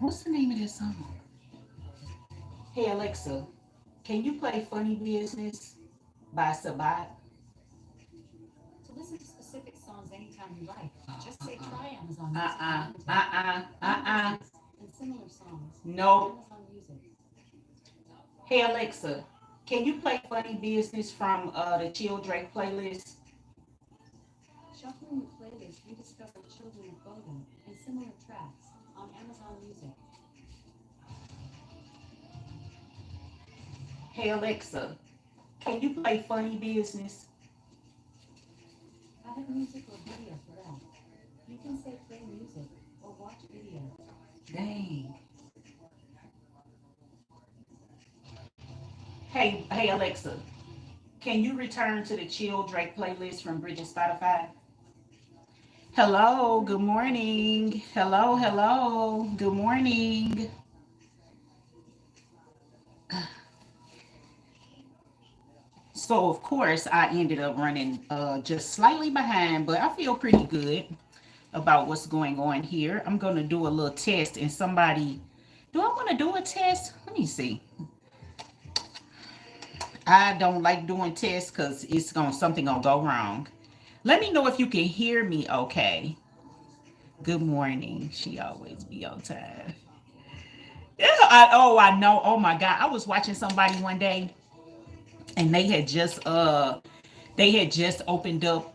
What's the name of this song? Hey Alexa, can you play Funny Business by Sabat? To listen to specific songs anytime you like, just say try Amazon Music Uh-uh, and type uh-uh, Funny uh-uh. Business and similar songs on No. Amazon Music. Hey Alexa, can you play Funny Business from the Chill Drake playlist? Shuffling the playlist, rediscover Children of Bodom and similar tracks on Amazon Music. Hey Alexa, can you play Funny Business? Add music or video for that. You can say play music or watch video. Dang. Hey Alexa, can you return to the Chill Drake playlist from Bridget Spotify? Hello, good morning. Hello, hello, good morning. So, of course, I ended up running just slightly behind, but I feel pretty good about what's going on here. I'm going to do a little test, and somebody, do I want to do a test? Let me see. I don't like doing tests because it's going something gonna go wrong. Let me know if you can hear me okay. Good morning. She always be on time. Yeah, I know. Oh my God. I was watching somebody one day and they had just opened up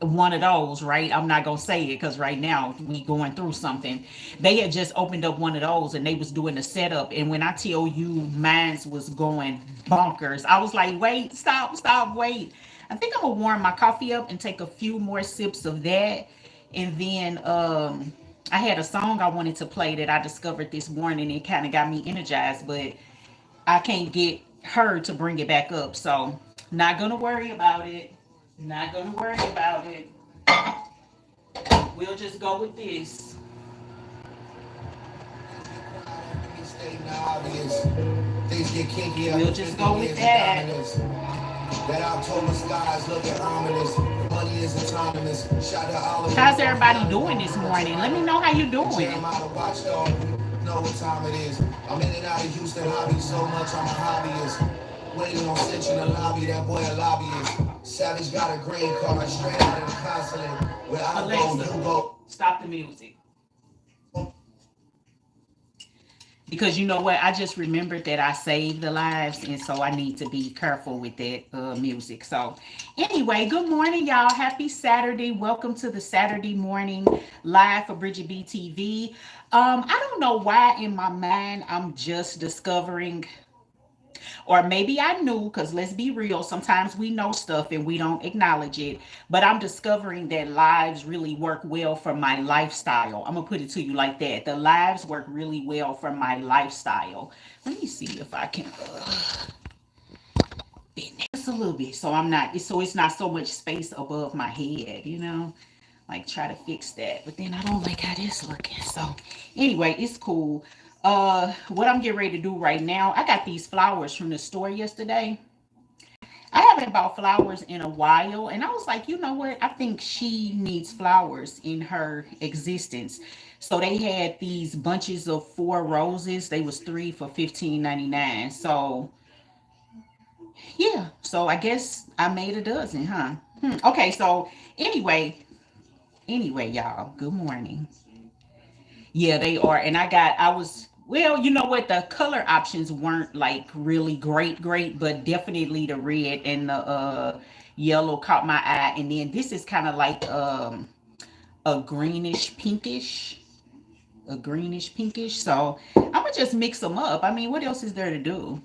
one of those, right? I'm not gonna say it because right now we going through something. They had just opened up one of those and they was doing a setup. And when I tell you mines was going bonkers, I was like, wait, stop, wait. I think I'm gonna warm my coffee up and take a few more sips of that. And then I had a song I wanted to play that I discovered this morning. It kind of got me energized, but I can't get her to bring it back up. So not gonna worry about it. Not gonna worry about it. We'll just go with this. Things get kinky We'll after just 50 go with years of that. dominance. That October sky is looking ominous. Money is autonomous. Shot to Oliver, How's North everybody Carolina, doing this to morning? Let me Miami. know how you And doing. Jeremiah Watchdog, know what time it is. I'm in and out of Houston hobby so much, I'm a hobbyist. Waiting on Cinch in the lobby, that boy a lobbyist. Savage got a green card straight out of the consulate. Where I go, Alexa, you go. stop the music. Because you know what? I just remembered that I saved the lives, and so I need to be careful with that music. So, anyway, good morning, y'all. Happy Saturday. Welcome to the Saturday morning live for Bridget BTV. I don't know why in my mind I'm just discovering, or maybe I knew, because let's be real, sometimes we know stuff and we don't acknowledge it. But I'm discovering that lives really work well for my lifestyle. I'm gonna put it to you like that. The lives work really well for my lifestyle. Let me see if I can bend this a little bit so I'm not so it's not so much space above my head. Like try to fix that. But then I don't like how this looking. So anyway, it's cool. What I'm getting ready to do right now, I got these flowers from the store yesterday. I haven't bought flowers in a while, and I was like, you know what? I think she needs flowers in her existence. So they had these bunches of 4 roses. They was three for 15.99. So yeah, so I guess I made a dozen, huh? Okay, so anyway, y'all, good morning. Yeah, they are. And well, you know what? The color options weren't like really great, but definitely the red and the yellow caught my eye. And then this is kind of like a greenish pinkish. So I'm gonna just mix them up. I mean, what else is there to do?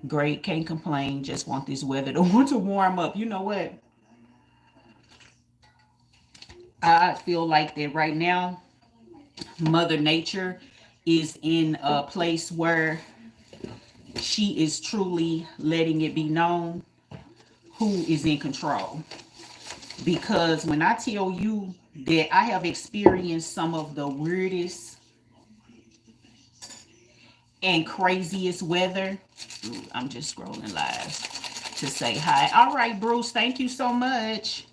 Great, can't complain. Just want this weather to want to warm up. You know what? I feel like that right now, Mother Nature is in a place where she is truly letting it be known who is in control. Because when I tell you that I have experienced some of the weirdest and craziest weather, I'm just scrolling live to say hi. All right, Bruce, thank you so much.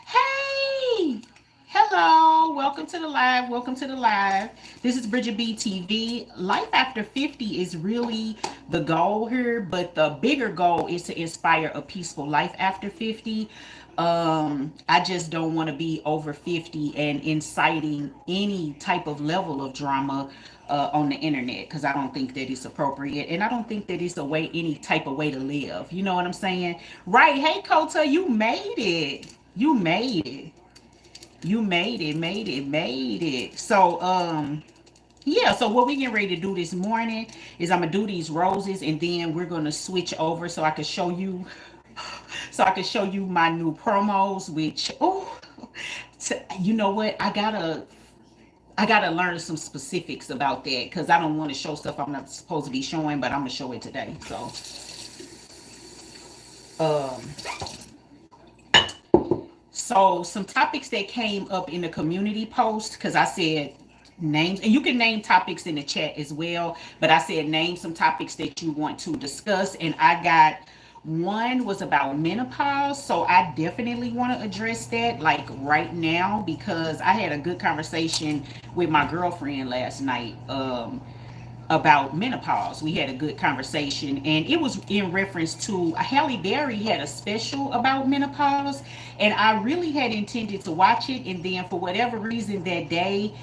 Hey, hello, welcome to the live. Welcome to the live. This is Bridget B TV. Life after 50 is really the goal here, but the bigger goal is to inspire a peaceful life after 50. I just don't want to be over 50 and inciting any type of level of drama on the internet, because I don't think that it's appropriate, and I don't think that it's a way, any type of way to live. You know what I'm saying? Right. Hey, Kota, you made it. You made it. You made it. So, yeah, so what we getting ready to do this morning is I'm gonna do these roses, and then we're gonna switch over so I can show you, my new promos, which, oh, you know what, I gotta learn some specifics about that, because I don't want to show stuff I'm not supposed to be showing, but I'm gonna show it today. Um so some topics that came up in the community post, because I said names, and you can name topics in the chat as well, but I said name some topics that you want to discuss, and I got one was about menopause, so I definitely want to address that like right now, because I had a good conversation with my girlfriend last night about menopause. We had a good conversation, and it was in reference to Halle Berry had a special about menopause, and I really had intended to watch it, and then for whatever reason that day,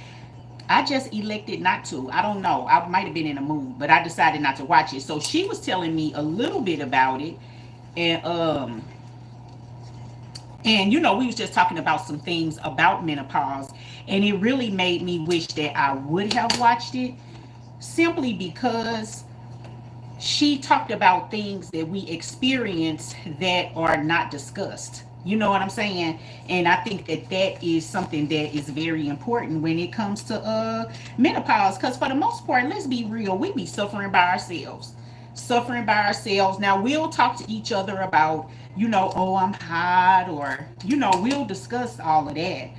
I just elected not to. I don't know. I might have been in a mood, but I decided not to watch it. So she was telling me a little bit about it, and we was just talking about some things about menopause, and it really made me wish that I would have watched it, simply because she talked about things that we experience that are not discussed. You know what I'm saying? And I think that that is something that is very important when it comes to menopause, because for the most part, let's be real, we be suffering by ourselves. Suffering by ourselves. Now we'll talk to each other about, oh, I'm hot, or we'll discuss all of that.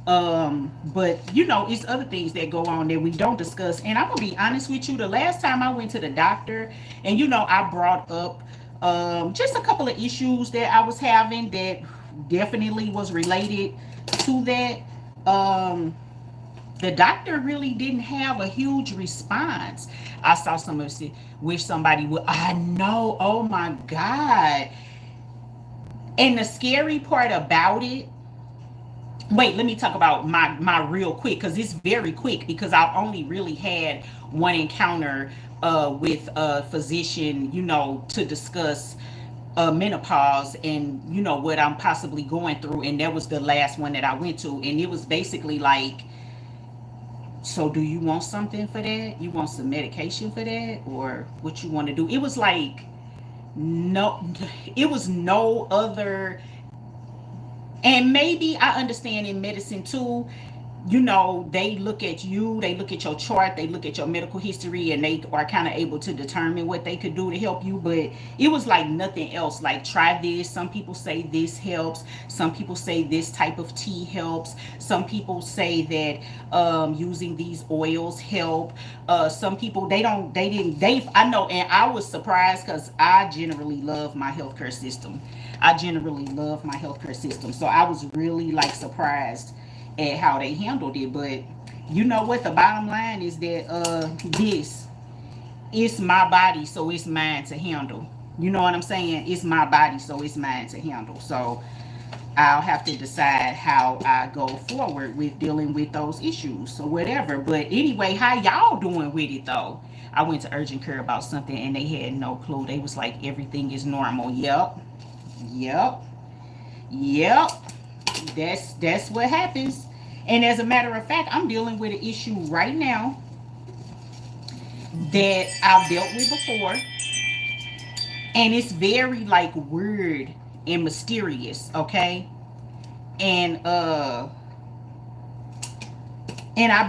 But it's other things that go on that we don't discuss. And I'm gonna be honest with you, the last time I went to the doctor, and I brought up just a couple of issues that I was having that definitely was related to that. The doctor really didn't have a huge response. I saw somebody say, wish somebody would. I know, oh my God. And the scary part about it, wait, let me talk about my real quick, because it's very quick, because I've only really had one encounter with a physician, to discuss menopause, and what I'm possibly going through, and that was the last one that I went to, and it was basically like, so do you want something for that? You want some medication for that, or what you want to do? It was like, no, it was no other. And maybe I understand in medicine too, they look at you, they look at your chart, they look at your medical history, and they are kind of able to determine what they could do to help you. But it was like nothing else. Like, try this. Some people say this helps. Some people say this type of tea helps. Some people say that using these oils help. Some people, I know, and I was surprised, because I generally love my healthcare system. I generally love my healthcare system. So I was really like surprised at how they handled it. But you know what? The bottom line is that this, it's my body, so it's mine to handle. You know what I'm saying? It's my body, so it's mine to handle. So I'll have to decide how I go forward with dealing with those issues or whatever. But anyway, how y'all doing with it though? I went to urgent care about something, and they had no clue. They was like, everything is normal. Yep. Yep. Yep. That's what happens. And as a matter of fact, I'm dealing with an issue right now that I've dealt with before, and it's very like weird and mysterious, okay? And I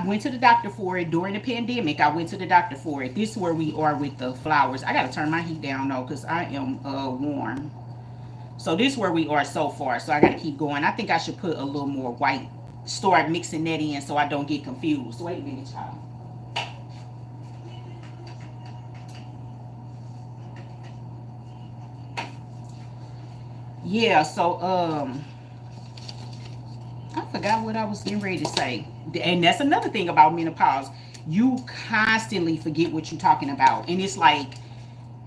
went to the doctor for it during the pandemic. I went to the doctor for it. This is where we are with the flowers. I gotta turn my heat down though, because I am warm. So this is where we are so far. So I gotta keep going. I think I should put a little more white. Start mixing that in so I don't get confused. Wait a minute, child. Yeah, so I forgot what I was getting ready to say. And that's another thing about menopause. you constantly forget what you're talking about. And it's like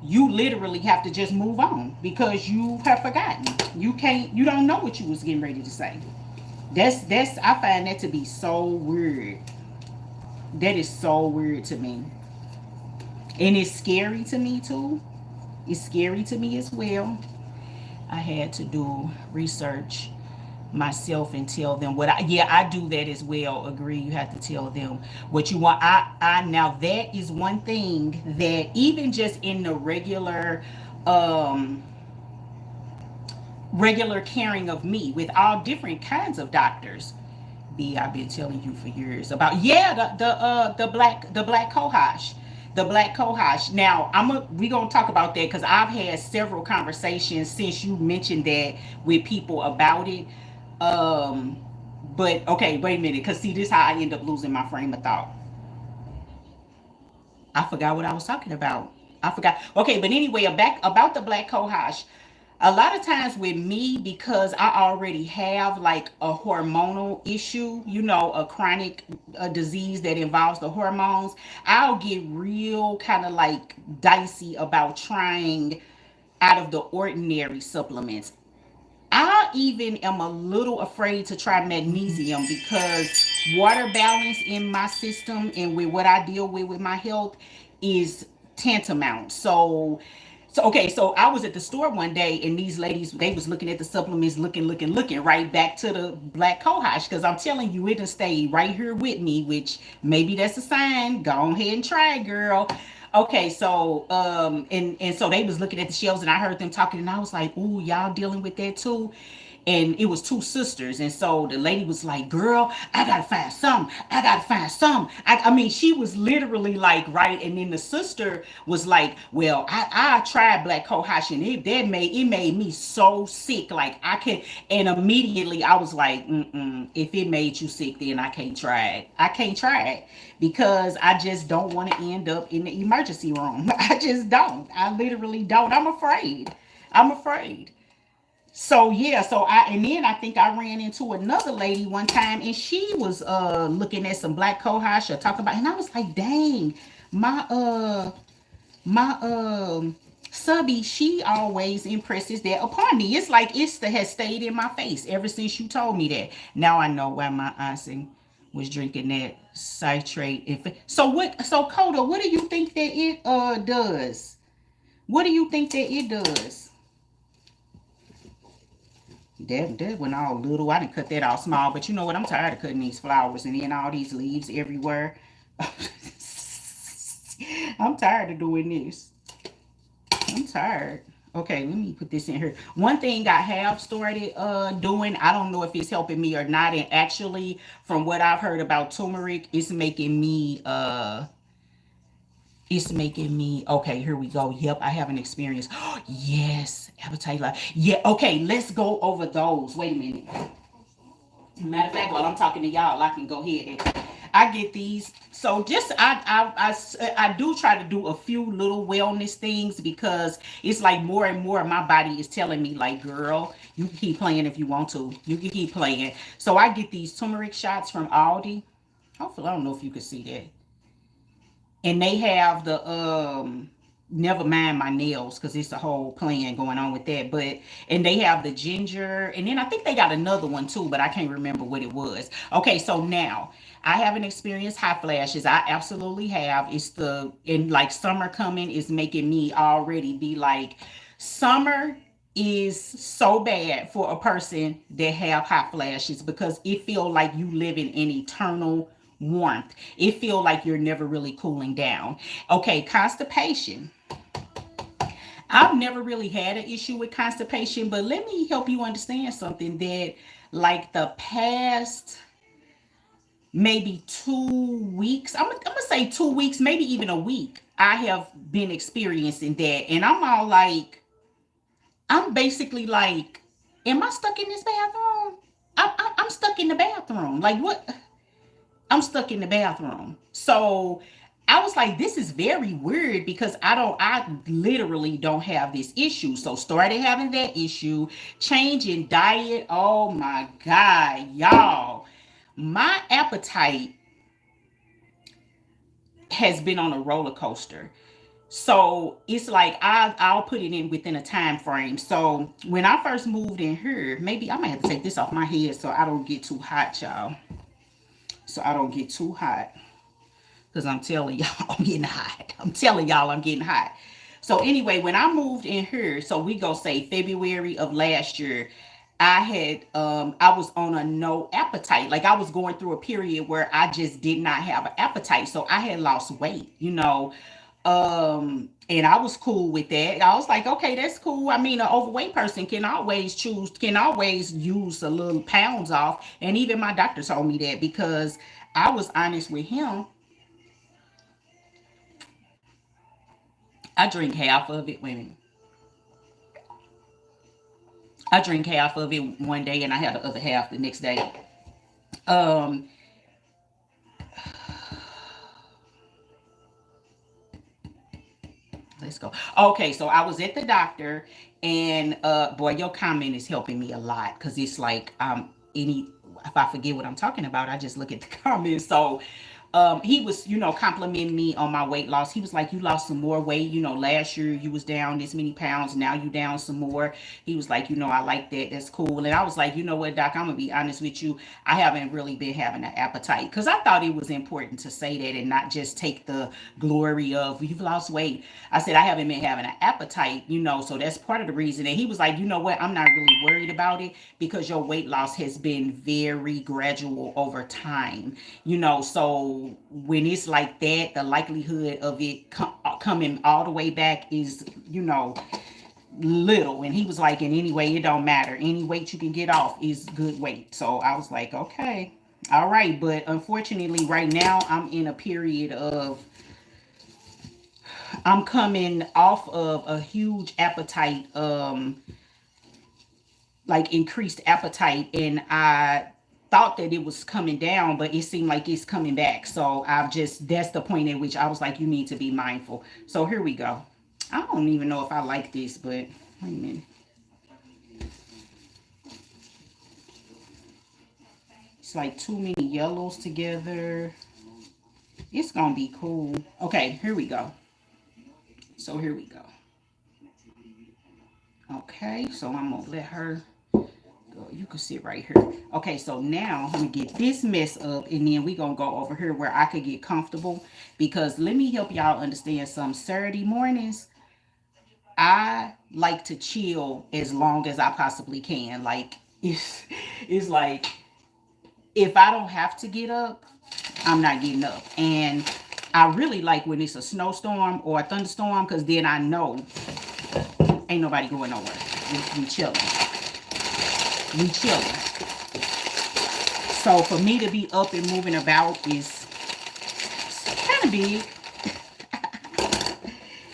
you literally have to just move on because you have forgotten. You don't know what you was getting ready to say. That's I find that to be so weird. That is so weird to me. And it's scary to me too. It's scary to me as well. I had to do research myself and tell them what I, yeah, I do that as well. Agree, you have to tell them what you want. I now that is one thing that even just in the um regular caring of me with all different kinds of doctors. B, I've been telling you for years about, yeah, the black cohosh, the black cohosh. Now we gonna talk about that because I've had several conversations since you mentioned that with people about it. Um, but okay, wait a minute, because see, this is how I end up losing my frame of thought. I forgot what I was talking about. I forgot. Okay, but anyway, back about the black cohosh. A lot of times with me, because I already have like a hormonal issue, a chronic disease that involves the hormones, I'll get real kind of like dicey about trying out of the ordinary supplements. I even am a little afraid to try magnesium because water balance in my system and with what I deal with my health is tantamount. So okay, so I was at the store one day and these ladies they was looking at the supplements, looking right back to the black cohosh because I'm telling you it done stayed right here with me, which maybe that's a sign. Go ahead and try it, girl. Okay, so and so they was looking at the shelves and I heard them talking and I was like, "Ooh, y'all dealing with that too?" And it was two sisters, and so the lady was like, "Girl, I gotta find some. I gotta find some." I mean, she was literally like, right. And then the sister was like, "Well, I tried black cohosh and it made me so sick. Like I can." And immediately I was like, "Mm-mm. If it made you sick, then I can't try it. I can't try it because I just don't want to end up in the emergency room. I just don't. I literally don't. I'm afraid. I'm afraid." So yeah, so I and then I think I ran into another lady one time and she was looking at some black cohosh or talking about, and I was like, dang, my subby, she always impresses that upon me. It's like it has stayed in my face ever since you told me that. Now I know why my auntie was drinking that citrate. So what? So Coda, what do you think that it does? What do you think that it does? That went all little. I didn't cut that all small, but you know what? I'm tired of cutting these flowers and then all these leaves everywhere. I'm tired of doing this. I'm tired. Okay, let me put this in here. One thing I have started doing, I don't know if it's helping me or not, and actually from what I've heard about turmeric, it's making me okay. Here we go. Yep, I have an experience. Yes, appetite. Yeah, okay, let's go over those. Wait a minute. Matter of fact, while I'm talking to y'all, I can go ahead and I get these. So just I do try to do a few little wellness things because it's like more and more my body is telling me like, girl, you can keep playing if you want to. You can keep playing. So I get these turmeric shots from Aldi. Hopefully, I don't know if you can see that. And they have the never mind my nails because it's a whole plan going on with that. But and they have the ginger, and then I think they got another one too, but I can't remember what it was. Okay, so now I haven't experienced hot flashes. I absolutely have. It's the and like summer coming is making me already be like summer is so bad for a person that have hot flashes because it feel like you live in an eternal warmth. It feel like you're never really cooling down. Okay, constipation. I've never really had an issue with constipation, but let me help you understand something that like the past maybe 2 weeks, I'm gonna say 2 weeks, maybe even a week, I have been experiencing that. And I'm all like, I'm basically like, am I stuck in this bathroom? I'm stuck in the bathroom. Like, what? I'm stuck in the bathroom. So I was like, this is very weird because I literally don't have this issue. So started having that issue, change in diet. Oh my God, y'all. My appetite has been on a roller coaster. So it's like I'll put it in within a time frame. So when I first moved in here, maybe I might have to take this off my head so I don't get too hot, y'all. So I don't get too hot. Because I'm telling y'all, I'm getting hot. I'm telling y'all, I'm getting hot. So anyway, when I moved in here, so we go say February of last year, I was on a no appetite. Like I was going through a period where I just did not have an appetite. So I had lost weight. And I was cool with that. I was like, okay, that's cool. I mean, an overweight person can always use a little pounds off. And even my doctor told me that because I was honest with him. I drink half of it. Wait a minute. I drink half of it one day and I have the other half the next day. Um, let's go. Okay, so I was at the doctor, and boy, your comment is helping me a lot because it's like any if I forget what I'm talking about, I just look at the comments. So he was, complimenting me on my weight loss. He was like, "You lost some more weight. Last year you was down this many pounds. Now you down some more." He was like, "I like that. That's cool." And I was like, "You know what, Doc? I'm gonna be honest with you. I haven't really been having an appetite because I thought it was important to say that and not just take the glory of you've lost weight." I said I haven't been having an appetite. So that's part of the reason. And he was like, "You know what? I'm not really worried about it because your weight loss has been very gradual over time." So when it's like that, the likelihood of it coming all the way back is little. And he was like, "And anyway, it don't matter, any weight you can get off is good weight." So I was like, okay, all right. But unfortunately right now I'm in a period of I'm coming off of a huge appetite, like increased appetite, and I thought that it was coming down, but it seemed like it's coming back. So I've just that's the point at which I was like, you need to be mindful. So here we go. I don't even know if I like this, but wait a minute. It's like too many yellows together. It's gonna be cool. Okay, here we go. So here we go. Okay, so I'm gonna let her go. You can sit right here. Okay, so now I'm gonna get this mess up and then we gonna go over here where I could get comfortable, because let me help y'all understand some Saturday mornings. I like to chill as long as I possibly can. Like it's like if I don't have to get up, I'm not getting up. And I really like when it's a snowstorm or a thunderstorm because then I know ain't nobody going nowhere. We chilling. We chilling. So for me to be up and moving about is kind of big.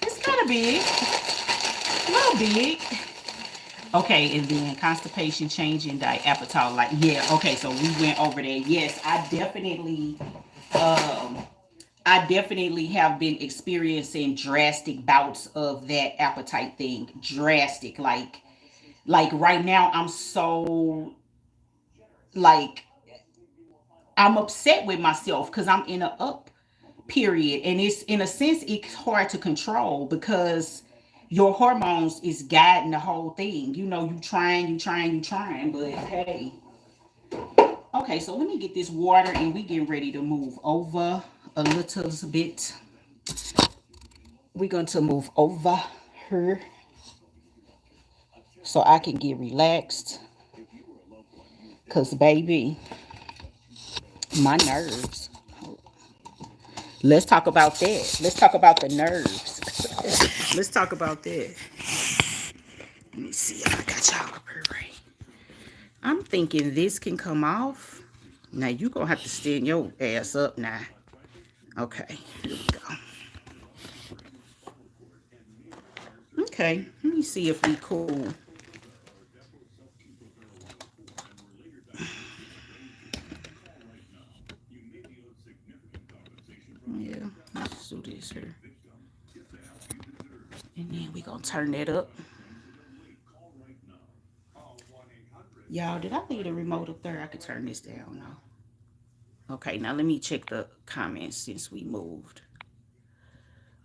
It's kind of big. A little big. Okay, and then constipation, changing diet, appetite. Like, yeah, okay, so we went over there. Yes, um, I definitely have been experiencing drastic bouts of that appetite thing. Drastic, like right now, I'm so like I'm upset with myself because I'm in a up period, and it's in a sense it's hard to control because your hormones is guiding the whole thing. You trying, but hey. Okay, so let me get this water and we getting ready to move over a little bit. We're going to move over here so I can get relaxed. Cause baby, my nerves. Let's talk about that. Let's talk about the nerves. Let's talk about that. Let me see if I got y'all up here right. I'm thinking this can come off. Now you gonna have to stand your ass up now. Okay, here we go. Okay, let me see if we cool. Yeah, let's do this here. And then we gonna turn that up. Y'all, did I leave the remote up there? I could turn this down now. Okay, now let me check the comments since we moved.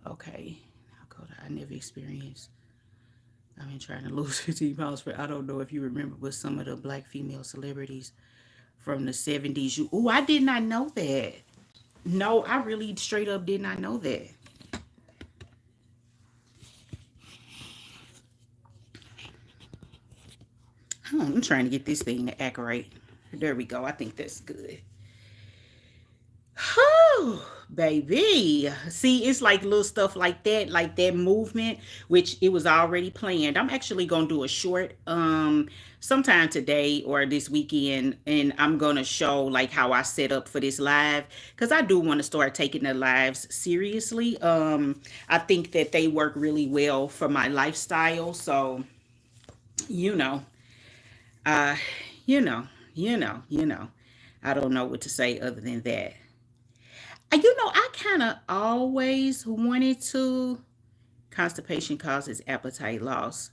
Okay. I'll go to I never experienced. I've been trying to lose 15 pounds for I don't know if you remember, but some of the black female celebrities from the 70s. You oh, I did not know that. No, I really straight up did not know that. I'm trying to get this thing to act right. There we go. I think that's good. Oh, baby. See, it's like little stuff like that movement, which it was already planned. I'm actually gonna do a short sometime today or this weekend, and I'm gonna show like how I set up for this live because I do want to start taking the lives seriously. I think that they work really well for my lifestyle. So, you know, uh, you know, you know. I don't know what to say other than that. I kind of always wanted to. Constipation causes appetite loss.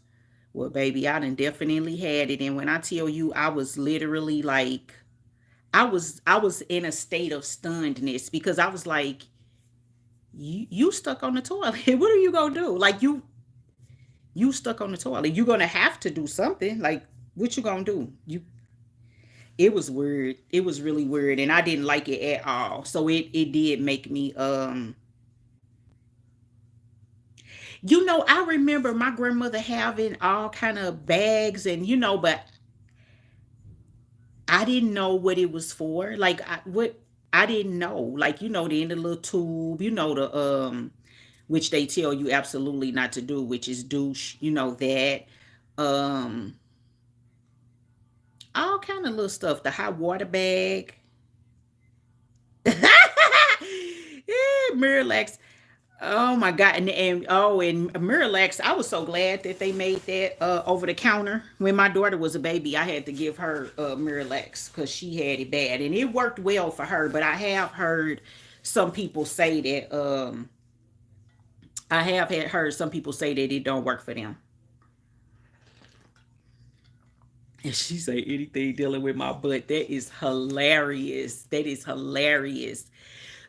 Well, baby, I done definitely had it. And when I tell you, I was literally like, I was in a state of stunnedness because I was like, you stuck on the toilet. What are you gonna do? Like you stuck on the toilet. You're gonna have to do something. Like what you gonna do? It was weird. It was really weird, and I didn't like it at all. So it did make me I remember my grandmother having all kind of bags and but I didn't know what it was for. Like what I didn't know. Like the in the little tube, the which they tell you absolutely not to do, which is douche, that um all kind of little stuff, the hot water bag. Yeah, Miralax. Oh my God. And Miralax, I was so glad that they made that over the counter. When my daughter was a baby, I had to give her Miralax because she had it bad. And it worked well for her, but I have heard some people say that I have had heard some people say that it don't work for them. And she say anything dealing with my butt. That is hilarious. That is hilarious.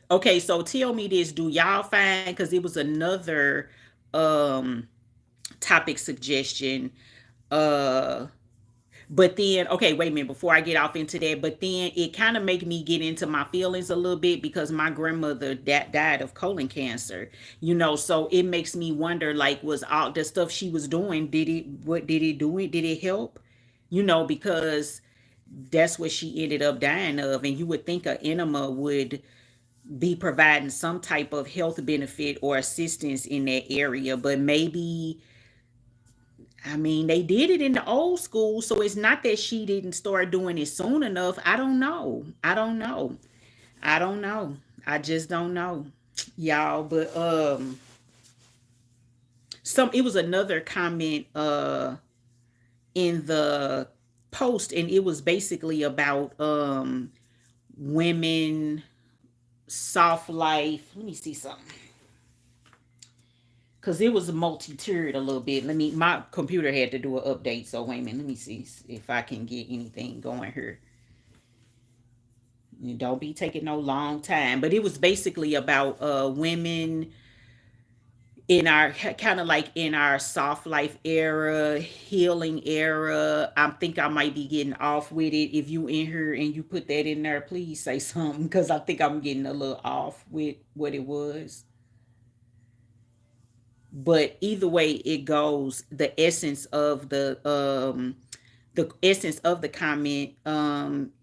Okay, so tell me this. Do y'all find, because it was another um topic suggestion. Uh but then okay, wait a minute before I get off into that, but then it kind of make me get into my feelings a little bit because my grandmother that died of colon cancer. So it makes me wonder like was all the stuff she was doing, did it do it? Did it help? Because that's what she ended up dying of, and you would think an enema would be providing some type of health benefit or assistance in that area, but maybe I mean, they did it in the old school, so it's not that she didn't start doing it soon enough. I don't know. I don't know. I don't know. I just don't know, y'all. But some it was another comment in the post, and it was basically about women soft life. Let me see something. Cause it was multi-tiered a little bit. My computer had to do an update. So wait a minute, let me see if I can get anything going here. You don't be taking no long time. But it was basically about women in our kind of like in our soft life era, healing era. I think I might be getting off with it. If you in here and you put that in there, please say something because I think I'm getting a little off with what it was. But either way it goes, the essence of the comment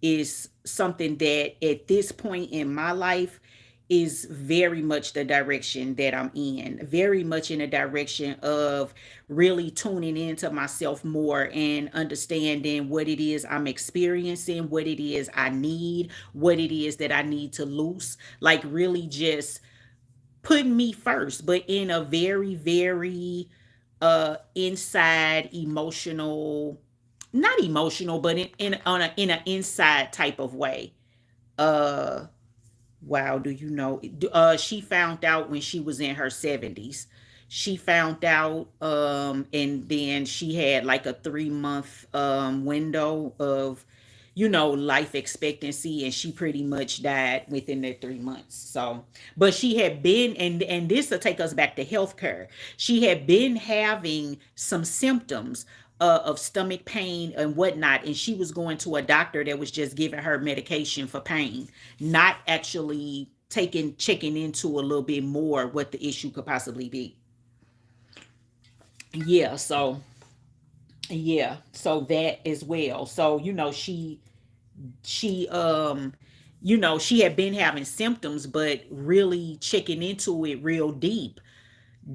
is something that at this point in my life is very much the direction that I'm in, very much in the direction of really tuning into myself more and understanding what it is I'm experiencing, what it is I need, what it is that I need to lose, like really just putting me first, but in a very, very inside emotional, not emotional, but in an inside type of way. Uh wow, do you know she found out when she was in her 70s. She found out and then she had like a 3 month window of life expectancy, and she pretty much died within the 3 months. So, but she had been, and this will take us back to healthcare. She had been having some symptoms of stomach pain and whatnot, and she was going to a doctor that was just giving her medication for pain, not actually checking into a little bit more what the issue could possibly be. Yeah, so that as well. So she had been having symptoms, but really checking into it real deep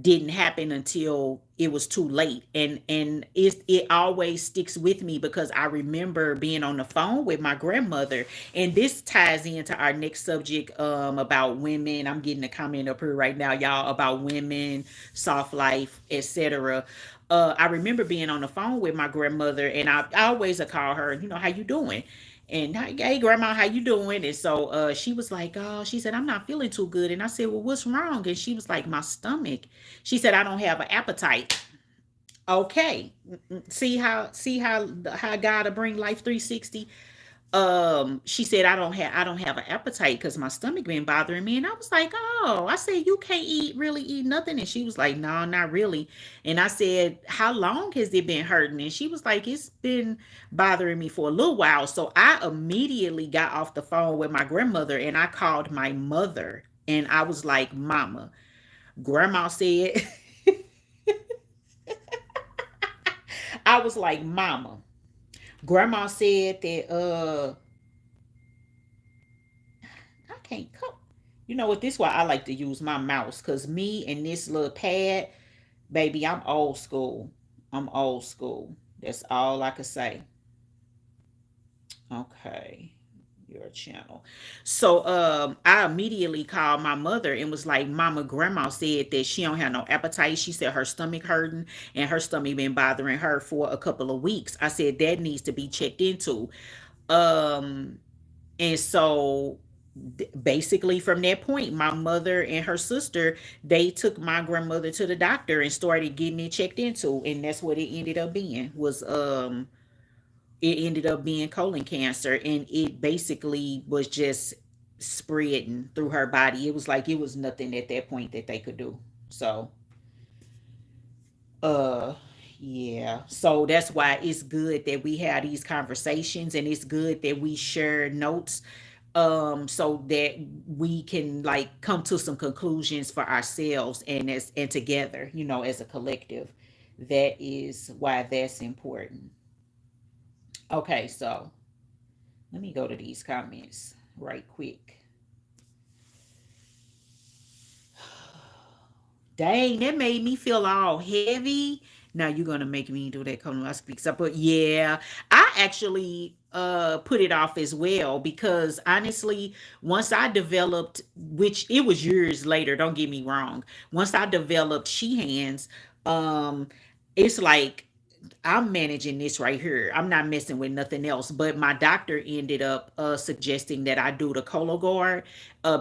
didn't happen until it was too late. And it always sticks with me because I remember being on the phone with my grandmother, and this ties into our next subject, about women. I'm getting a comment up here right now, y'all, about women, soft life, etc. I remember being on the phone with my grandmother, and I always call her, how you doing? And hey, grandma, how you doing? And so she was like, oh, she said, I'm not feeling too good. And I said, well, what's wrong? And she was like, my stomach. She said, I don't have an appetite. Okay. See how God will bring life 360. She said, I don't have an appetite because my stomach been bothering me. And I was like, oh, I said, you can't really eat nothing. And she was like, no, not really. And I said, how long has it been hurting? And she was like, it's been bothering me for a little while. So I immediately got off the phone with my grandmother and I called my mother, and I was like, mama, grandma said, I was like, mama, grandma said that I can't come. You know what? This is why I like to use my mouse, because me and this little pad, baby, I'm old school. I'm old school. That's all I could say. Okay. Your channel. So I immediately called my mother and was like, Mama, grandma said that she don't have no appetite. She said her stomach hurting and her stomach been bothering her for a couple of weeks. I said that needs to be checked into. Um and so basically from that point, my mother and her sister, they took my grandmother to the doctor and started getting it checked into, and that's what it ended up being. Was It ended up being colon cancer, and it basically was just spreading through her body. It was like it was nothing at that point that they could do. So uh yeah, so that's why it's good that we have these conversations, and it's good that we share notes, so that we can like come to some conclusions for ourselves, and together, as a collective. That is why that's important. Okay, so let me go to these comments right quick. Dang, that made me feel all heavy. Now you're gonna make me do that come I speak up. But yeah, I actually put it off as well, because honestly, once I developed, which it was years later, don't get me wrong, once I developed she hands, um, it's like I'm managing this right here. I'm not messing with nothing else. But my doctor ended up suggesting that I do the Cologuard,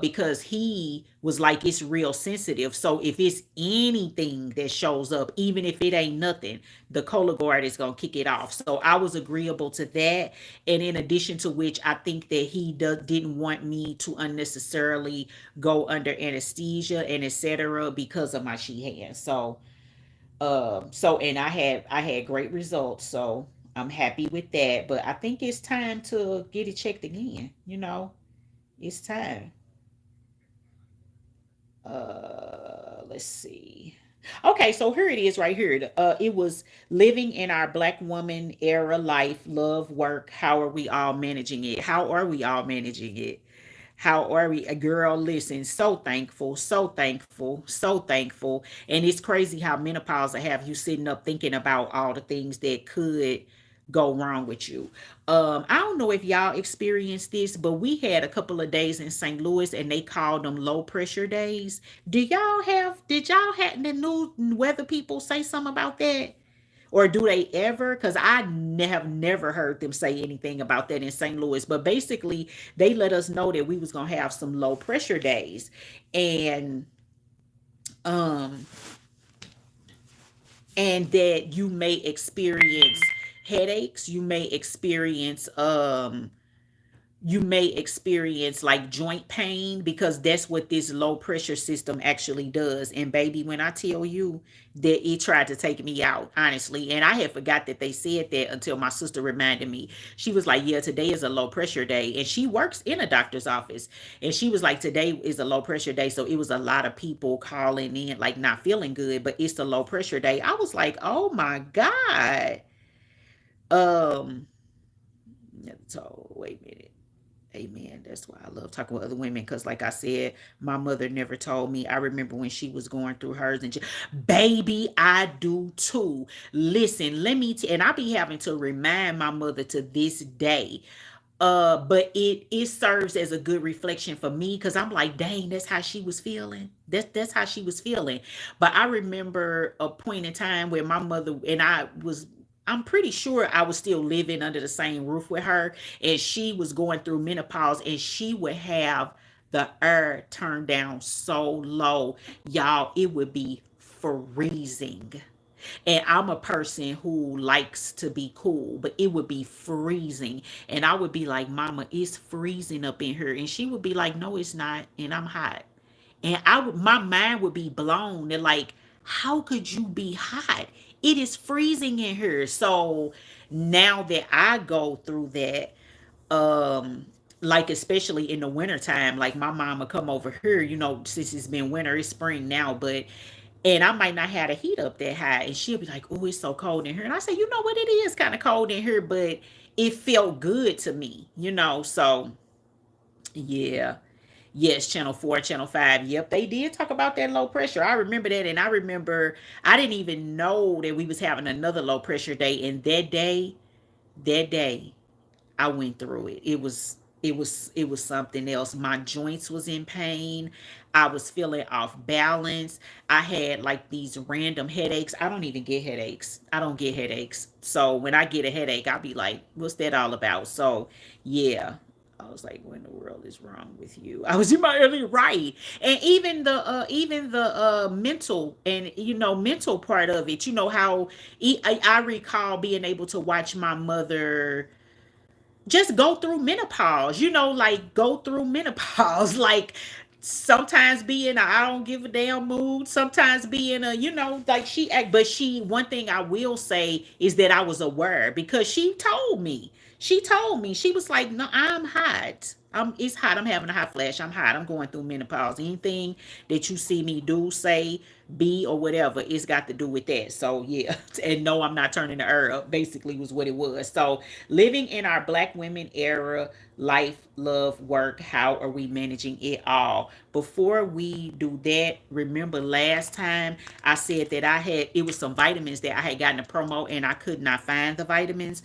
because he was like, it's real sensitive. So if it's anything that shows up, even if it ain't nothing, the Cologuard is gonna kick it off. So I was agreeable to that. And in addition to which, I think that he didn't want me to unnecessarily go under anesthesia and etc. because of my she hands. So and I had great results, so I'm happy with that. But I think it's time to get it checked again. It's time. Let's see. Okay, so here it is right here. It was living in our Black woman era life, love, work. How are we all managing it? How are we all managing it? How are we? Girl, listen, so thankful, so thankful, so thankful. And it's crazy how menopause will have you sitting up thinking about all the things that could go wrong with you. I don't know if y'all experienced this, but we had a couple of days in St. Louis and they called them low pressure days. Did y'all have the new weather people say something about that? Or do they ever? Because have never heard them say anything about that in St. Louis. But basically, they let us know that we was gonna have some low pressure days, and um, and that you may experience headaches, you may experience like joint pain, because that's what this low pressure system actually does. And baby, when I tell you that it tried to take me out, honestly, and I had forgot that they said that until my sister reminded me. She was like, yeah, today is a low pressure day, and she works in a doctor's office, and she was like, today is a low pressure day. So it was a lot of people calling in like not feeling good, but it's the low pressure day. I was like, oh my god. um so wait a minute. Amen. That's why I love talking with other women, because, like I said, my mother never told me. I remember when she was going through hers, and baby, I do too. Listen, and I be having to remind my mother to this day. But it serves as a good reflection for me, because I'm like, dang, that's how she was feeling. That's how she was feeling. But I remember a point in time where my mother and I'm pretty sure I was still living under the same roof with her, and she was going through menopause, and she would have the air turned down so low, y'all, it would be freezing. And I'm a person who likes to be cool, but it would be freezing. And I would be like, Mama, it's freezing up in here. And she would be like, no, it's not. And I'm hot. And my mind would be blown. And like, how could you be hot? It is freezing in here. So now that I go through that, like especially in the wintertime, like my mama come over here, since it's been winter, it's spring now, but and I might not have the heat up that high, and she'll be like, oh, it's so cold in here. And I say, you know what, it is kind of cold in here, but it felt good to me. So yeah. Yes, channel 4, channel 5. Yep, they did talk about that low pressure. I remember that. And I remember I didn't even know that we was having another low pressure day. And that day, I went through it. It was something else. My joints was in pain. I was feeling off balance. I had like these random headaches. I don't even get headaches. I don't get headaches. So when I get a headache, I'll be like, what's that all about? So yeah. I was like, what in the world is wrong with you? I was in my early right. And even the mental and mental part of it, how I recall being able to watch my mother just go through menopause, like go through menopause, like sometimes be in a I don't give a damn mood, sometimes be in a, like she act, but one thing I will say is that I was aware, because she told me, she was like, no, I'm hot. It's hot. I'm having a hot flash. I'm hot. I'm going through menopause. Anything that you see me do, say, be, or whatever, it's got to do with that. So yeah, and no, I'm not turning the herb up. Basically, was what it was. So living in our Black women era, life, love, work. How are we managing it all? Before we do that, remember last time I said that it was some vitamins that I had gotten a promo, and I could not find the vitamins.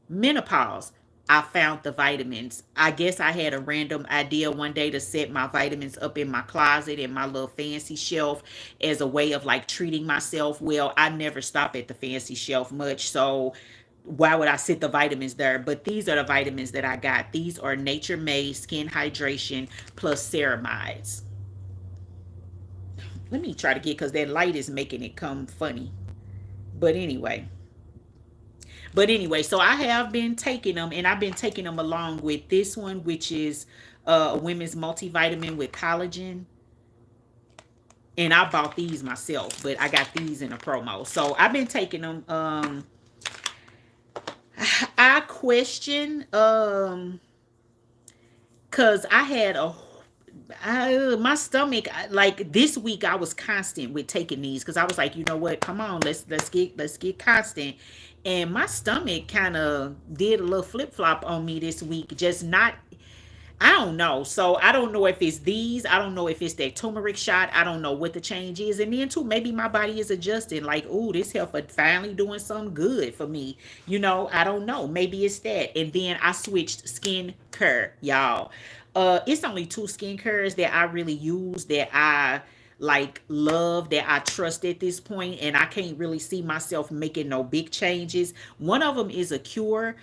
Menopause, I found the vitamins. I guess I had a random idea one day to set my vitamins up in my closet in my little fancy shelf as a way of like treating myself. Well, I never stop at the fancy shelf much, so why would I sit the vitamins there? But these are the vitamins that I got. These are Nature Made Skin Hydration plus ceramides. Let me try to get, because that light is making it come funny. But anyway, so I have been taking them, and I've been taking them along with this one, which is a women's multivitamin with collagen. And I bought these myself, but I got these in a promo. So I've been taking them. I question, cause I had my stomach, like this week I was constant with taking these, because I was like, you know what, come on, let's get constant. And my stomach kind of did a little flip-flop on me this week, just not, I don't know. So I don't know if it's these. I don't know if it's that turmeric shot. I don't know what the change is. And then too, maybe my body is adjusting. Like, ooh, this health are finally doing something good for me. I don't know. Maybe it's that. And then I switched skin care, y'all. It's only two skin cares that I really use, that I like love, that I trust at this point, and I can't really see myself making no big changes. One of them is a cure.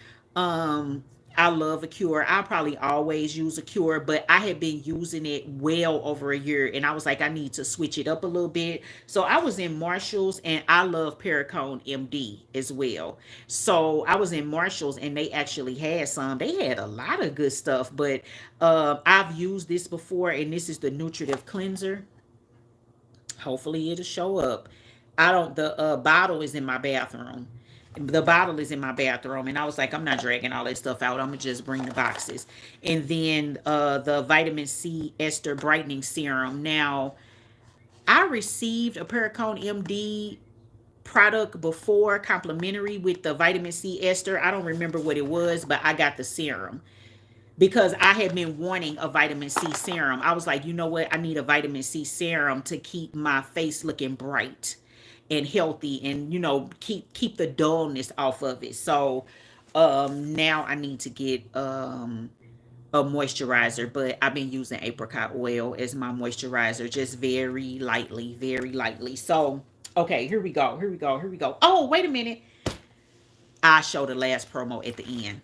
I love a cure. I'll probably always use a cure, but I had been using it well over a year and I was like, I need to switch it up a little bit. So I was in Marshalls and I love Pericone MD as well. So I was in Marshalls and they actually had some. They had a lot of good stuff, but I've used this before and this is the nutritive cleanser. Hopefully it'll show up. I don't the bottle is in my bathroom. The bottle is in my bathroom and I was like, I'm not dragging all that stuff out. I'm gonna just bring the boxes. And then the vitamin C ester brightening serum. Now I received a Pericone MD product before complimentary with the vitamin C ester. I don't remember what it was, but I got the serum because I had been wanting a vitamin C serum. I was like, you know what? I need a vitamin C serum to keep my face looking bright and healthy and keep the dullness off of it. So now I need to get a moisturizer, but I've been using apricot oil as my moisturizer just very lightly, very lightly. So okay, here we go. Here we go. Here we go. Oh, wait a minute. I'll show the last promo at the end.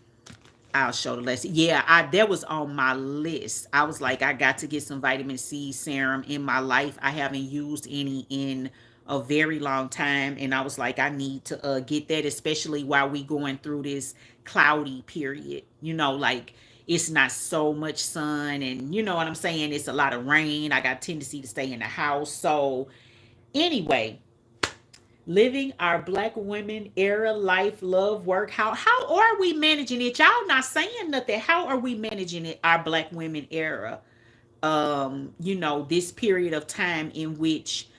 I'll show the lesson. Yeah, that was on my list. I was like, I got to get some vitamin C serum in my life. I haven't used any in a very long time, and I was like, I need to get that, especially while we going through this cloudy period. Like it's not so much sun, and you know what I'm saying. It's a lot of rain. I got tendency to stay in the house. So anyway, living our black women era life, love, work. How are we managing it? Y'all not saying nothing. How are we managing it, our black women era? This period of time in which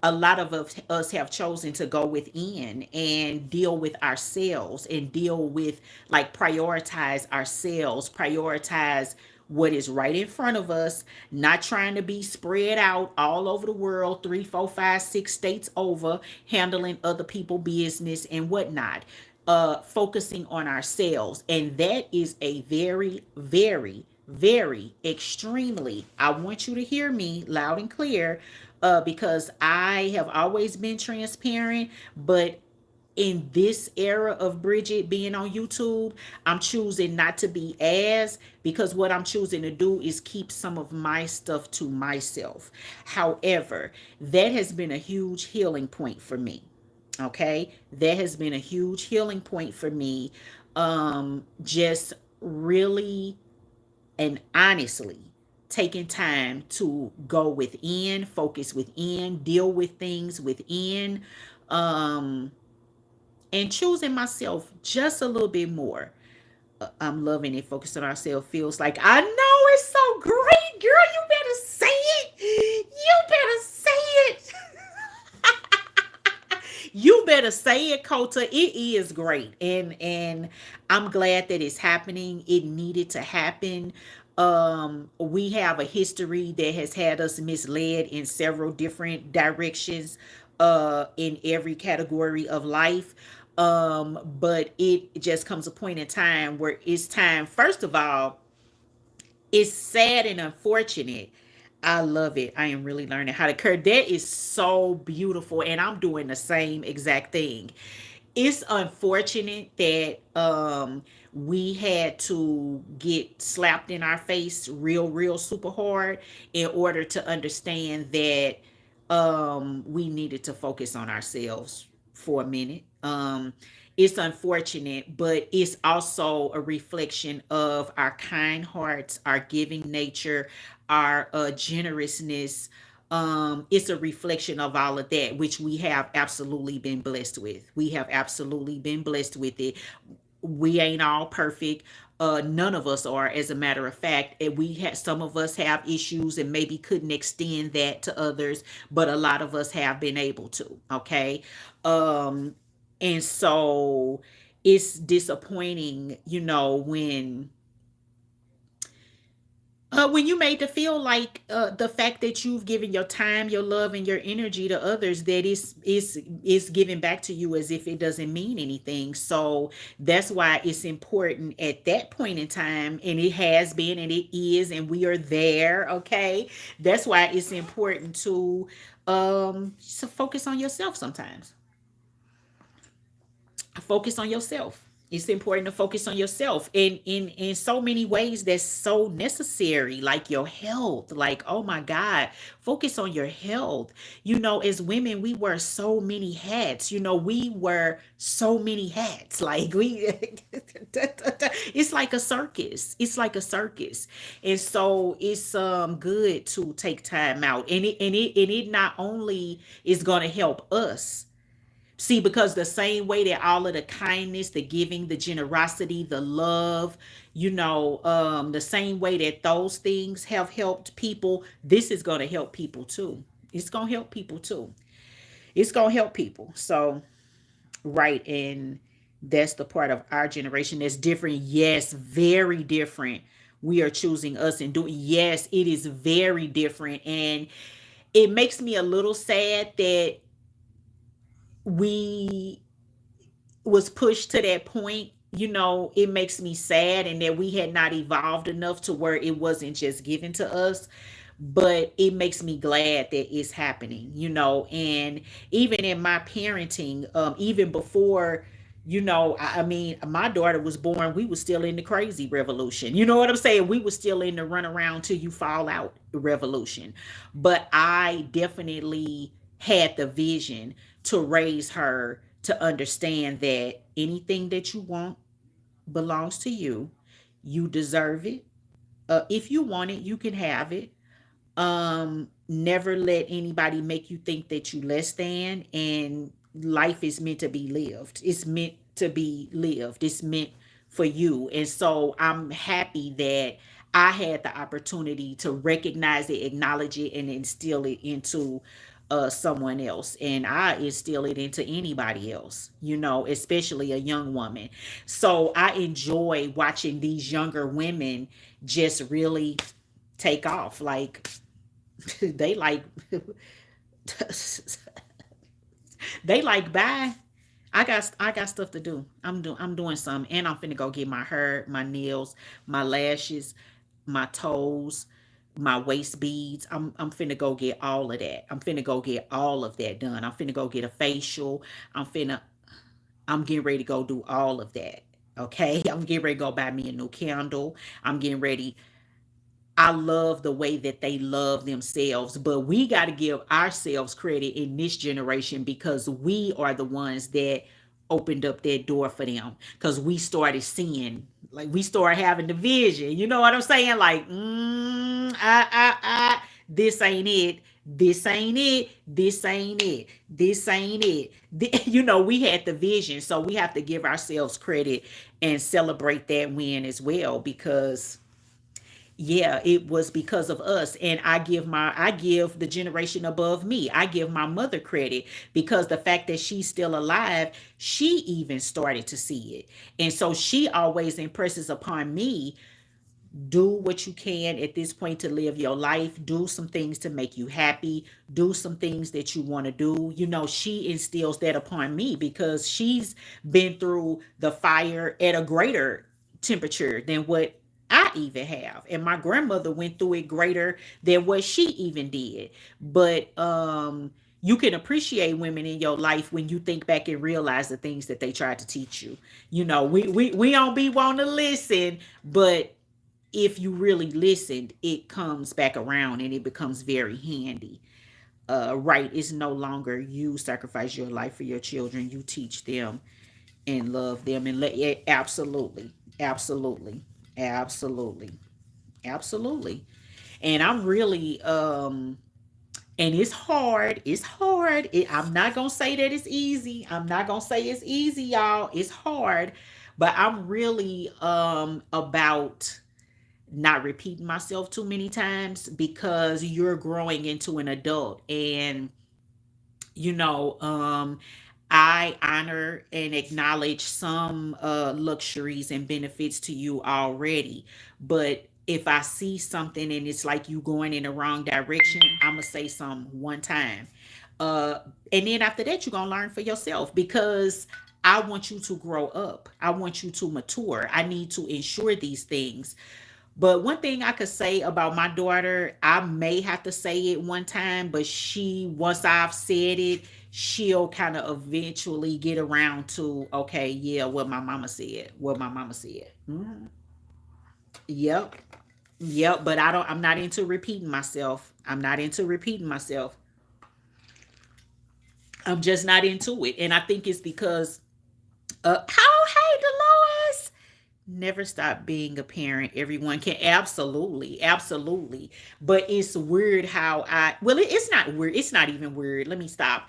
a lot of us have chosen to go within and deal with ourselves and deal with, like, prioritize ourselves, prioritize what is right in front of us, not trying to be spread out all over the world, 3, 4, 5, 6 states over, handling other people business and whatnot, focusing on ourselves. And that is a very, very, very extremely, I want you to hear me loud and clear, because I have always been transparent, but in this era of Bridget being on YouTube, I'm choosing not to be as, because what I'm choosing to do is keep some of my stuff to myself. However, that has been a huge healing point for me. Okay? That has been a huge healing point for me. Just really and honestly taking time to go within, focus within, deal with things within, um, and choosing myself just a little bit more. I'm loving it. Focusing on ourselves feels like, I know it's so great, girl. You better say it. You better say it. You better say it, Kota. It is great, and I'm glad that it's happening. It needed to happen. We have a history that has had us misled in several different directions, in every category of life. But it just comes a point in time where it's time. First of all, it's sad and unfortunate. I love it. I am really learning how to curve. That is so beautiful. And I'm doing the same exact thing. It's unfortunate that we had to get slapped in our face real super hard in order to understand that we needed to focus on ourselves for a minute. It's unfortunate, but it's also a reflection of our kind hearts, our giving nature, our generousness. It's a reflection of all of that, which we have absolutely been blessed with. We have absolutely been blessed with it. We ain't all perfect. None of us are, as a matter of fact. And we had, some of us have issues and maybe couldn't extend that to others, but a lot of us have been able to. Okay. Um, and so it's disappointing, when you made to feel like, the fact that you've given your time, your love, and your energy to others, that is given back to you as if it doesn't mean anything. So that's why it's important at that point in time, and it has been, and it is, and we are there. Okay, that's why it's important to focus on yourself sometimes. Focus on yourself. It's important to focus on yourself in so many ways that's so necessary, like your health. Like, oh my God, focus on your health. You know, as women, we wear so many hats. You know, we wear so many hats. Like we it's like a circus. It's like a circus. And so it's good to take time out. And it not only is gonna help us. See, because the same way that all of the kindness, the giving, the generosity, the love, the same way that those things have helped people, this is going to help people too. It's going to help people too. It's going to help people. So, right. And that's the part of our generation that's different. Yes, very different. We are choosing us and doing, yes, it is very different. And it makes me a little sad that we was pushed to that point. It makes me sad, and that we had not evolved enough to where it wasn't just given to us. But it makes me glad that it's happening, and even in my parenting, even before, I mean, my daughter was born, we were still in the crazy revolution. You know what I'm saying? We were still in the run around till you fall out revolution. But I definitely had the vision to raise her to understand that anything that you want belongs to you. You deserve it. If you want it, you can have it. Never let anybody make you think that you less than. And life is meant to be lived. It's meant to be lived. It's meant for you. And so I'm happy that I had the opportunity to recognize it, acknowledge it, and instill it into someone else. And I instill it into anybody else, especially a young woman. So I enjoy watching these younger women just really take off. Like, they like they like, bye. I got stuff to do. I'm doing something, and I'm finna go get my hair, my nails, my lashes, my toes, my waist beads. I'm finna go get all of that. I'm finna go get all of that done. I'm finna go get a facial. I'm getting ready to go do all of that. Okay. I'm getting ready to go buy me a new candle. I'm getting ready. I love the way that they love themselves, but we got to give ourselves credit in this generation, because we are the ones that opened up that door for them, because we started seeing, like, we started having the vision. You know what I'm saying? Like, this ain't it. This ain't it. This ain't it. This ain't it. We had the vision. So we have to give ourselves credit and celebrate that win as well, because yeah, it was because of us. And I give the generation above me, I give my mother credit, because the fact that she's still alive, she even started to see it. And so she always impresses upon me, do what you can at this point to live your life. Do some things to make you happy. Do some things that you want to do. She instills that upon me, because she's been through the fire at a greater temperature than what I even have. And my grandmother went through it greater than what she even did. But you can appreciate women in your life when you think back and realize the things that they tried to teach you. We don't be wanting to listen, but if you really listened, it comes back around and it becomes very handy. Right, it's no longer you sacrifice your life for your children. You teach them and love them, and let it, absolutely, absolutely, absolutely, absolutely. And I'm really and it's hard. It's hard. I'm not gonna say that it's easy. I'm not gonna say it's easy, y'all. It's hard, but I'm really about not repeating myself too many times, because you're growing into an adult. And you know um I honor and acknowledge some luxuries and benefits to you already, but if I see something and it's like you going in the wrong direction, I'm gonna say something one time. uh and then after that, you're gonna learn for yourself, because I want you to grow up. I want you to mature. I need to ensure these things But one thing I could say about my daughter, I may have to say it one time, but once I've said it, she'll kind of eventually get around to, okay, yeah, what my mama said, what my mama said. Yep. Yep. But I'm not into repeating myself. I'm not into repeating myself. I'm just not into it. And I think it's because, hey, Dolores, never stop being a parent. Everyone can, absolutely, absolutely. But it's weird how it's not weird. It's not even weird. Let me stop.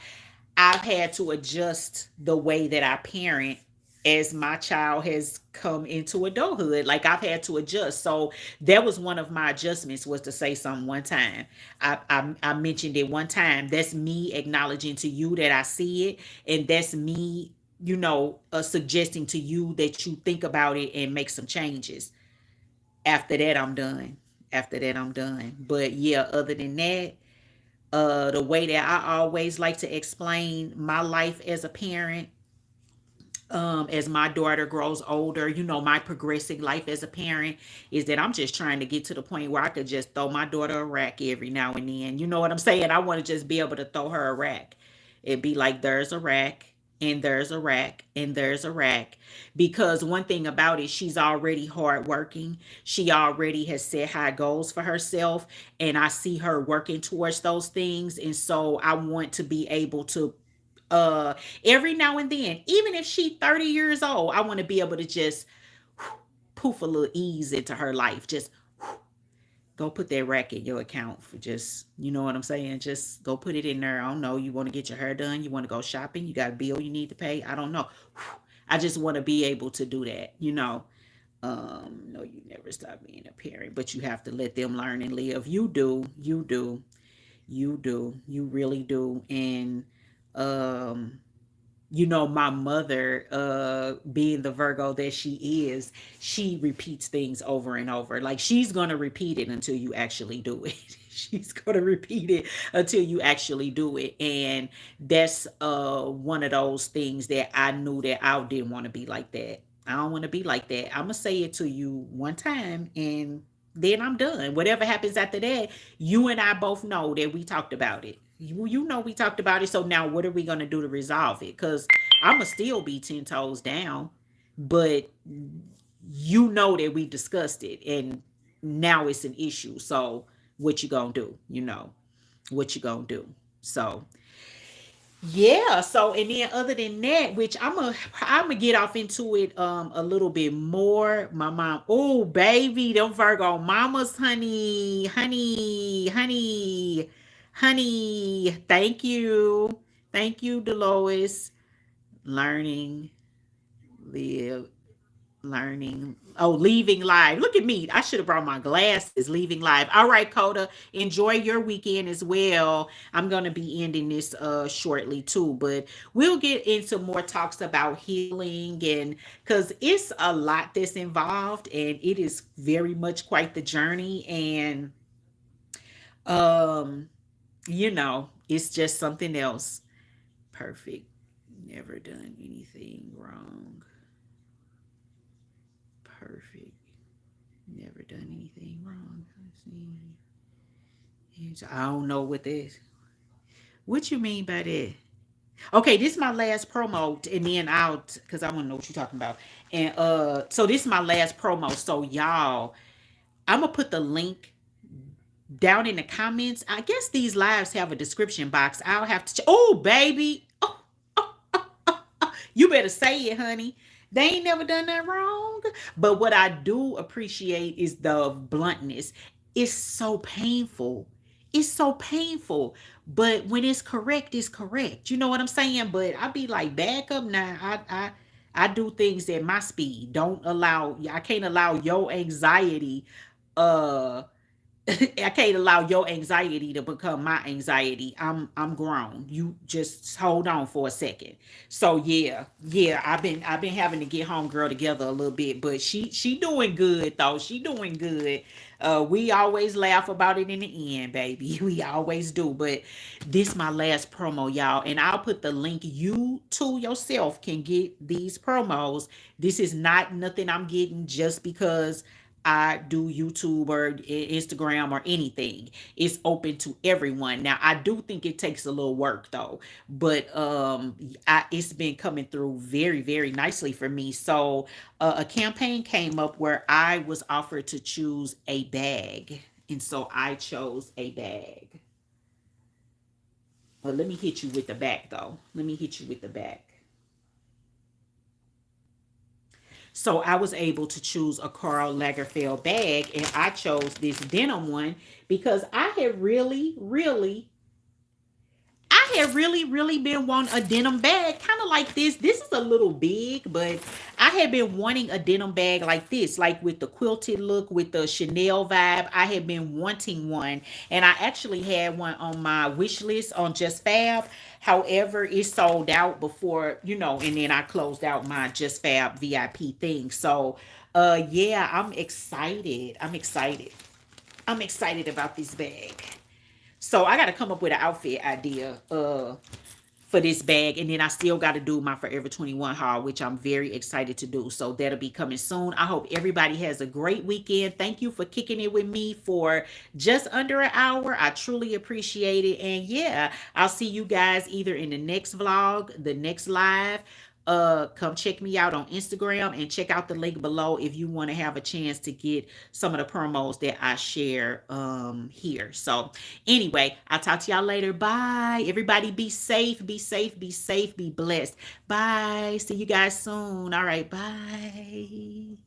I've had to adjust the way that I parent as my child has come into adulthood. Like, I've had to adjust. So that was one of my adjustments, was to say something one time. I mentioned it one time. That's me acknowledging to you that I see it, and that's me, suggesting to you that you think about it and make some changes. After that, I'm done. After that, I'm done. But yeah, other than that, the way that I always like to explain my life as a parent, as my daughter grows older, my progressing life as a parent is that I'm just trying to get to the point where I could just throw my daughter a rack every now and then. You know what I'm saying? I want to just be able to throw her a rack. It'd be like, there's a rack, and there's a rack, and there's a rack. Because one thing about it, she's already hardworking. She already has set high goals for herself, and I see her working towards those things. And so I want to be able to, uh every now and then, even if she 30 years old, I want to be able to just poof a little ease into her life. Just go put that rack in your account for, just, you know what I'm saying, just go put it in there. I don't know, you want to get your hair done, you want to go shopping, you got a bill you need to pay, I don't know. I just want to be able to do that. No, you never stop being a parent, but you have to let them learn and live. You really do. And um my mother, being the Virgo that she is, she repeats things over and over. Like, she's gonna repeat it until you actually do it. She's gonna repeat it until you actually do it. And that's one of those things that I knew that I didn't want to be like that. I don't want to be like that. I'm gonna say it to you one time, and then I'm done. Whatever happens after that, you and I both know that we talked about it. You know we talked about it. So now what are we gonna do to resolve it? Because I'ma still be 10 toes down, but you know that we discussed it, and now it's an issue. So what you gonna do? What you gonna do? So yeah. So, and then other than that, which I'm gonna get off into it a little bit more. My mom, oh baby, them Virgo mamas, honey, honey, honey, honey. Thank you, Dolores. Learning, live, learning. Oh, leaving live. Look at me. I should have brought my glasses. Leaving live. All right, Coda. Enjoy your weekend as well. I'm gonna be ending this shortly too, but we'll get into more talks about healing, and because it's a lot that's involved, and it is very much quite the journey. And um, it's just something else. Perfect. Never done anything wrong. Perfect. Never done anything wrong. I don't know what this. What you mean by that? Okay, this is my last promo, and then I'll, because I want to know what you're talking about. And so this is my last promo. So y'all, I'm gonna put the link down in the comments. I guess these lives have a description box. I'll have to. Oh, baby. Oh, you better say it, honey. They ain't never done that wrong. But what I do appreciate is the bluntness. It's so painful. It's so painful. But when it's correct, it's correct. You know what I'm saying? But I be like, back up now. I do things at my speed. Don't allow, I can't allow your anxiety uh I can't allow your anxiety to become my anxiety. I'm grown. You just hold on for a second. So yeah, yeah. I've been having to get homegirl together a little bit, but she doing good though. She doing good. We always laugh about it in the end, baby. We always do. But this my last promo, y'all, and I'll put the link. You to yourself can get these promos. This is not nothing I'm getting just because I do YouTube or Instagram or anything. It's open to everyone. Now, I do think it takes a little work though, but it's been coming through very, very nicely for me. So, a campaign came up where I was offered to choose a bag, and so I chose a bag. Let me hit you with the back though. Let me hit you with the back. So I was able to choose a Karl Lagerfeld bag, and I chose this denim one because I had really been wanting a denim bag, kind of like this. This is a little big, but I had been wanting a denim bag like this, like with the quilted look, with the Chanel vibe. I had been wanting one, and I actually had one on my wish list on Just Fab. However, it sold out before, and then I closed out my Just Fab VIP thing. So, yeah, I'm excited. I'm excited about this bag. So I got to come up with an outfit idea for this bag, and then I still got to do my Forever 21 haul, which I'm very excited to do. So that'll be coming soon. I hope everybody has a great weekend. Thank you for kicking it with me for just under an hour. I truly appreciate it. And yeah, I'll see you guys either in the next vlog, the next live. Come check me out on Instagram and check out the link below if you want to have a chance to get some of the promos that I share here. So anyway, I'll talk to y'all later. Bye. Everybody be safe, be safe, be safe, be blessed. Bye. See you guys soon. All right, bye.